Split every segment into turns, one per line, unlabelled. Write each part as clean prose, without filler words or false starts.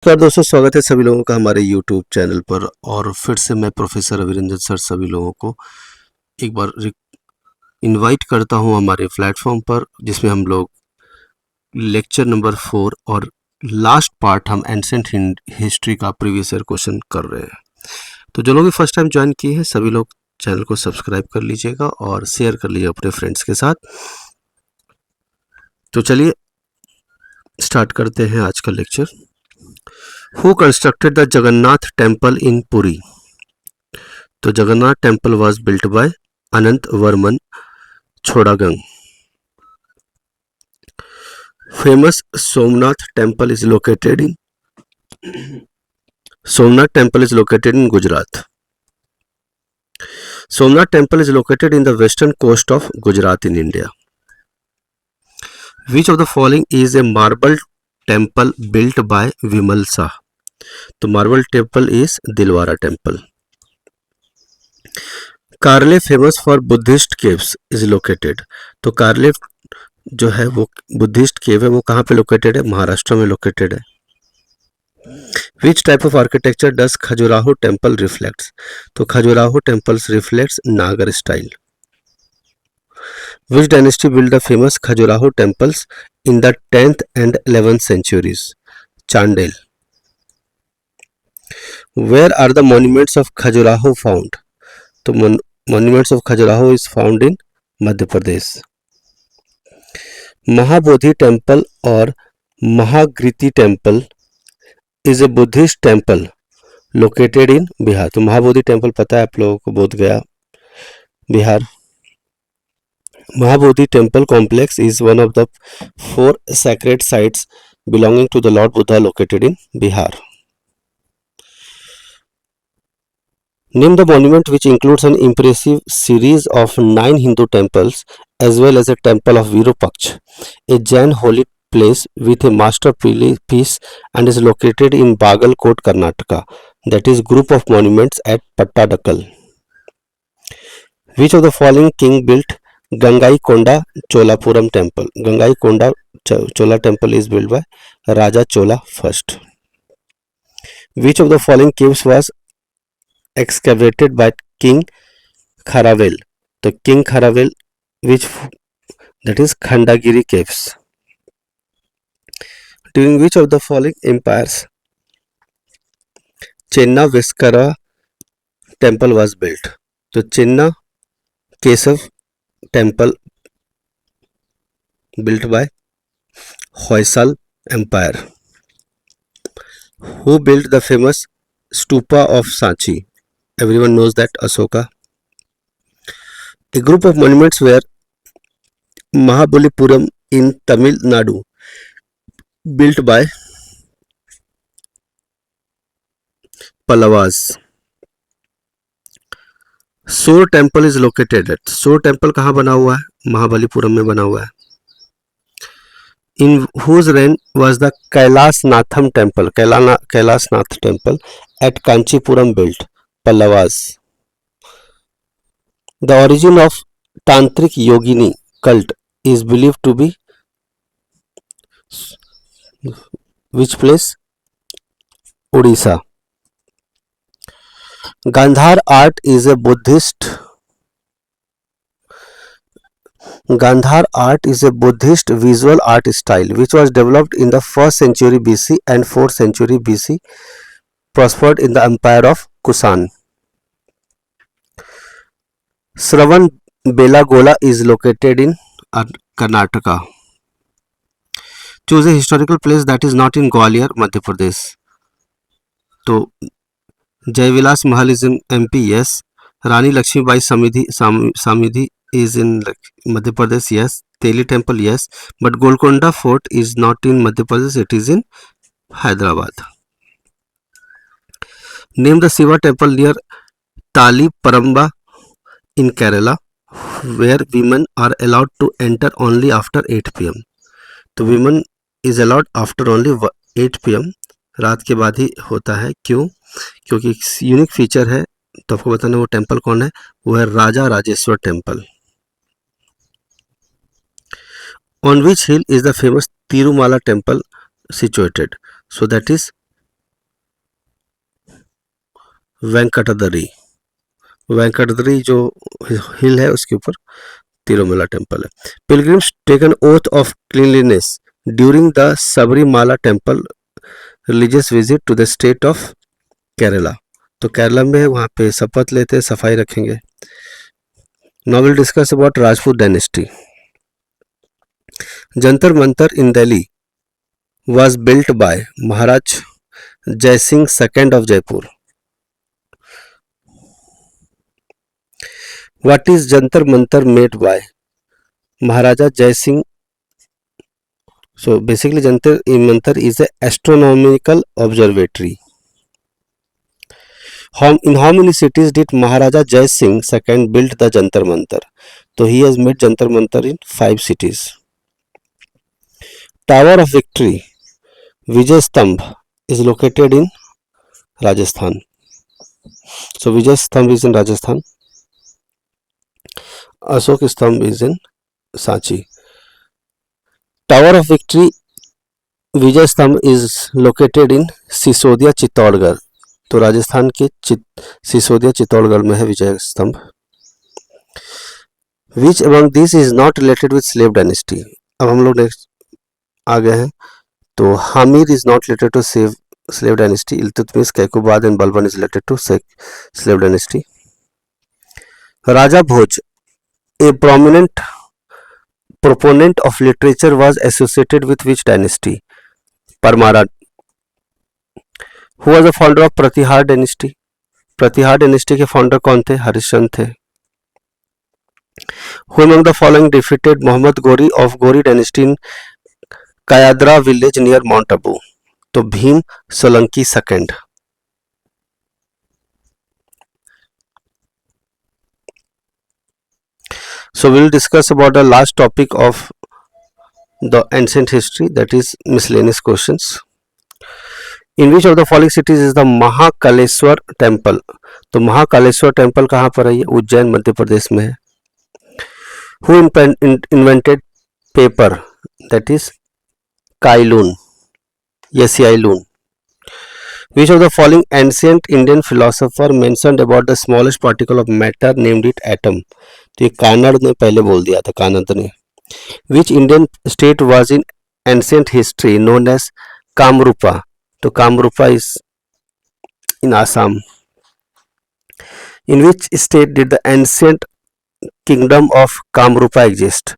नमस्कार दोस्तों, स्वागत है सभी लोगों का हमारे YouTube चैनल पर। और फिर से मैं प्रोफेसर अभिरंजन सर सभी लोगों को एक बार इनवाइट करता हूं हमारे प्लेटफॉर्म पर, जिसमें हम लोग लेक्चर नंबर 4 और लास्ट पार्ट हम एंसेंट हिस्ट्री का प्रीवियस ईयर क्वेश्चन कर रहे हैं। तो जो लोग भी फर्स्ट टाइम ज्वाइन किए हैं सभी लोग चैनल को सब्सक्राइब कर लीजिएगा और शेयर कर लीजिए अपने फ्रेंड्स के साथ। तो चलिए स्टार्ट करते हैं आज का lecture. Who constructed the Jagannath temple in Puri? तो Jagannath temple was built by Anant Varman Chodaganga. Famous Somnath temple is located in Gujarat. Somnath temple is located in the western coast of Gujarat in India. Which of the following is a marble temple built by Vimal Shah? तो marble temple is Dilwara temple. Karle famous for Buddhist caves is located. तो कार्ले जो है वो Buddhist केव है, वो कहाँ पे located है? महाराष्ट्र में लोकेटेड है। Which type of architecture does Khajuraho temple reflects? तो खजुराहो टेम्पल्स रिफ्लेक्ट्स नागर style. Which dynasty build the famous Khajuraho temples in the 10th and 11th centuries? चांडेल। Where are the monuments of Khajuraho found? तो monuments of Khajuraho is found in Madhya Pradesh. Mahabodhi temple और महागृति temple is a Buddhist temple located in Bihar. तो Mahabodhi temple पता है आप लोगों को, बोध गया Bihar. Mahabodhi temple complex is one of the 4 sacred sites belonging to the Lord Buddha located in Bihar. Name the monument which includes an impressive series of 9 Hindu temples as well as a temple of Virupaksha, a Jain holy place with a masterpiece, and is located in Bagalkot, Karnataka. That is group of monuments at Pattadakal. Which of the following king built Gangaikonda Cholapuram temple? Gangaikonda Chola temple is built by Raja Chola first. Which of the following caves was excavated by King Kharavel? तो King Kharavel, which that is Khandagiri caves. During which of the following empires Chenna Viskara temple was built? तो Chenna Kesav temple built by Hoysal empire. Who built the famous stupa of Sanchi? Everyone knows that, Asoka. A group of monuments were Mahabalipuram in Tamil Nadu, built by Pallavas. Shore temple is located at. Shore temple कहाँ बना हुआ है? महाबलीपुरम में बना हुआ है। In whose reign was the Kailasanatham temple, Kailasanath temple at Kanchipuram built? Pallavas. The origin of tantric yogini cult is believed to be which place? Odisha. Gandhar art is a Buddhist visual art style which was developed in the 1st century BC and 4th century BC, prospered in the empire of Kusan. Shravan Belagola is located in Karnataka. Choose a historical place that is not in Gwalior, Madhya Pradesh. तो जयविलास महल is in MP, yes. रानी लक्ष्मीबाई समाधि is in Madhya Pradesh, yes. Teli temple, yes. But Golconda fort is not in Madhya Pradesh, it is in Hyderabad. Name the Shiva temple near Taliparamba in Kerala where women are allowed to enter only after 8 PM. तो women is allowed after only 8 PM, रात के बाद ही होता है। क्यों? क्योंकि unique feature है, तो आपको बताना वो टेम्पल कौन है, वो है Raja Rajeshwar temple. On which hill is the famous Tirumala temple situated? So that is Venkatadri, Venkatadri जो हिल है उसके ऊपर तिरुमला टेम्पल है। Pilgrims take an oath of cleanliness during the Sabarimala temple religious visit to the state of Kerala. तो केरला में वहाँ पे शपथ लेते हैं सफाई रखेंगे। Now will discuss about Rajput dynasty. Jantar Mantar in Delhi was built by Maharaj Jai Singh II of Jaipur. What is Jantar Mantar made by? Maharaja Jai Singh. So basically Jantar Mantar is an astronomical observatory. In how many cities did Maharaja Jai Singh II build the Jantar Mantar? So he has made Jantar Mantar in 5 cities. Tower of Victory, Vijay Stambh, is located in Rajasthan. So Vijay Stambh is in Rajasthan. Ashok Stambh is in Sanchi. Tower of Victory, Vijay Stambh is located in Sisodia Chittorgarh. तो राजस्थान के सिसोदिया चित्तौड़गढ़ में है विजय स्तंभ। Which among these is not related with slave dynasty? अब हम लोग next आ गए हैं। तो Hamir is not related to slave dynasty. Iltutmish, Kaikubad and Balban is related to slave dynasty. Raja Bhoj, a prominent proponent of literature, was associated with which dynasty? Parmara. Who was the founder of Pratihar dynasty? Pratihar dynasty के founder कौन थे? हरिश्चंद्र थे। Who among the following defeated Muhammad Ghori of Ghori dynasty in Kayadra village near Mount Abu? तो Bhim Solanki second. So we will discuss about the last topic of the ancient history, that is miscellaneous questions. In which of the following cities is the Mahakaleshwar temple? तो Mahakaleshwar temple कहाँ पर है? उज्जैन मध्य प्रदेश में है। Who invented paper? That is Kai Lun. Yesi Lun. Which of the following ancient Indian philosopher mentioned about the smallest particle of matter named it atom? तो ये कानड़ ने पहले बोल दिया था, कानड़ ने। Which Indian state was in ancient history known as Kamrupa? तो Kamrupa is in Assam. In which state did the ancient kingdom of Kamrupa exist?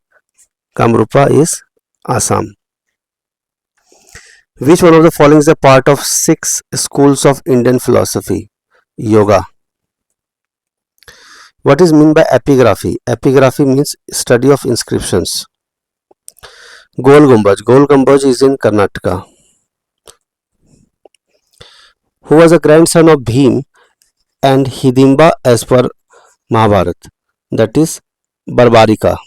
Kamrupa is Assam. Which one of the following is a part of 6 schools of Indian philosophy? Yoga. What is meant by epigraphy? Epigraphy means study of inscriptions. Gol Gumbaj. Gol Gumbaj is in Karnataka. Who was a grandson of Bhim and Hidimba as per Mahabharata? That is Barbarika.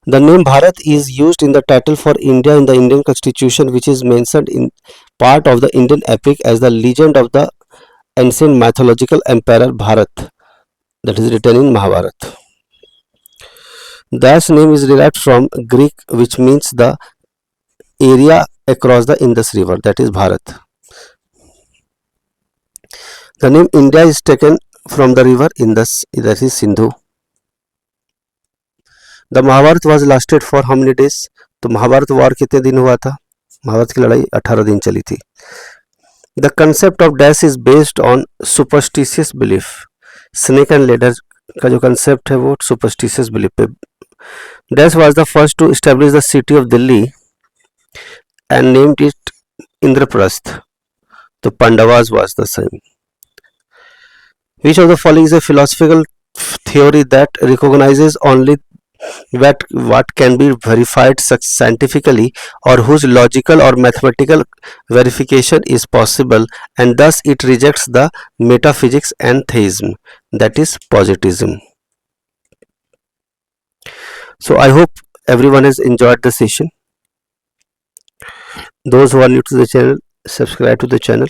The name Bharat is used in the title for India in the Indian Constitution, which is mentioned in part of the Indian epic as the legend of the ancient mythological emperor Bharat, that is written in Mahabharata. Dash name is derived from Greek, which means the area across the Indus River, that is Bharat. The name India is taken from the river Indus, that is Sindhu. The Mahabharat was lasted for how many days? तो महाभारत वार कितने दिन हुआ था? महाभारत की लड़ाई 18 दिन चली थी। The concept of dash is based on superstitious belief. Snake and ladder का जो concept है वो superstitious belief पे। Dash was the first to establish the city of Delhi and named it Indraprasth. तो Pandavas was the same. Which of the following is a philosophical theory that recognizes only what can be verified scientifically or whose logical or mathematical verification is possible, and thus it rejects the metaphysics and theism, that is positivism. So I hope everyone has enjoyed the session. Those who are new to the channel, subscribe to the channel.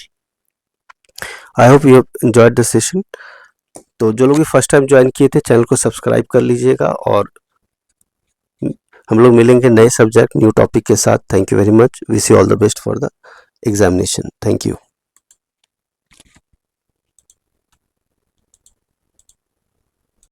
I hope you have enjoyed the session. तो जो लोग भी first time join किए थे channel को subscribe कर लीजिएगा, और हम लोग मिलेंगे नए सब्जेक्ट न्यू टॉपिक के साथ. Thank you very much. Wish you all the best for the examination. Thank you.